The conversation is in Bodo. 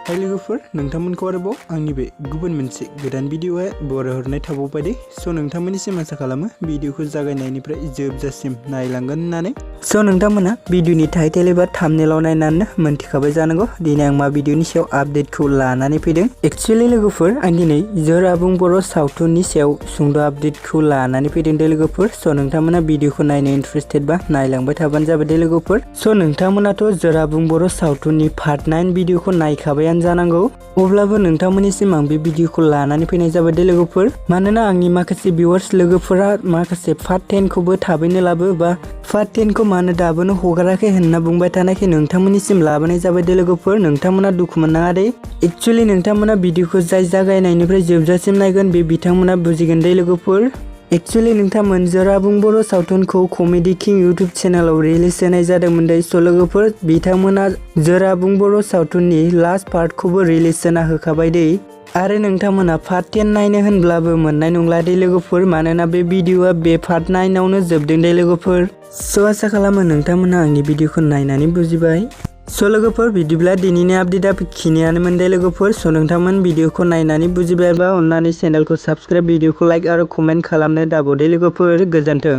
हाय लोगोफोर नोंथांमोनखौ आरोबाव आंनि बे गुबुन मोनसे गोदान भिडिअआ बरायहरनाय थाबावबाय दे स' नोंथांमोननिसिम आसा खालामो भिडिअखौ जागायनायनिफ्राय जोबजासिम नायलांगोन होननानै स' नोंथांमोना भिडिअनि टाइटेल एबा थाम्बनेइलाव नायनानै मोनथिखाबाय जानांगौ दिनै आं मा भिडिअनि सायाव आपडेटखौ लानानै फैदों। एक्चुअली लोगोफोर आं दिनै जोर आबुं बर' सावथुननि सायाव सुंद' आपडेटखौ लानानै फैदों दे लोगोफोर स' नोंथांमोना भिडिअखौ नायनो इन्टारेस्टेड बा नायलांबाय थाबानो जाबाय दे लोगोफोर। स' नोंथांमोनाथ' जोर आबुं बर' सावथुननि पार्ट 9 भिडिअखौ नायखाबायानो जानांगौ अब्लाबो नोंथांमोननिसिम आं बे भिडिअखौ लानानै फैनाय जाबाय दे लोगोफोर मानोना आंनि माखासे भिउवार्स लोगोफोरा माखासे पार्ट 10 खौबो थाबैनो लाबो बा पार्ट 10 खौ मानो दाबोनो हगाराखै होनना बुंबाय थानायखाय नोंथांमोननिसिम लाबोनाय जाबाय दे लोगोफोर। नोंथांमोना दुखु मोननाङा दे एक्चुअली नोंथांमोना भिडिअखौ जाय जागायनायनिफ्राय जोबजासिम नायगोन बे बिथांमोना बुजिगोन दे लोगोफोर। एक्चुअली नोंथांमोन जोर आबुं बर' सावथुनखौ कमेडि किं इउटुब चेनेलाव रिलिज होनाय जादोंमोन दे स' लोगोफोर बिथांमोना जोर आबुं बर' सावथुननि लास्ट पार्टखौबो रिलिज होना होखाबाय दे आरो नोंथांमोना पार्ट 10 नायनो होनब्लाबो मोननाय नंला दे लोगोफोर मानोना बे भिडिअआ बे पार्ट 9 आवनो जोबदों दे लोगोफोर। स' आसा खालामो नोंथांमोना आंनि भिडिअखौ नायनानै बुजिबाय। स' लोगोफोर बिदिब्ला दिनैनि आपडेटआ बेखिनियानोमोन दे लोगोफोर। स' नोंथांमोन भिडिअखौ नायनानै बुजिबायबा अननानै चेनेलखौ साबस्क्राइब भिडिअखौ लाइक आरो कमेन्ट खालामनो दाबाव दे लोगोफोर। गोजोन्थों।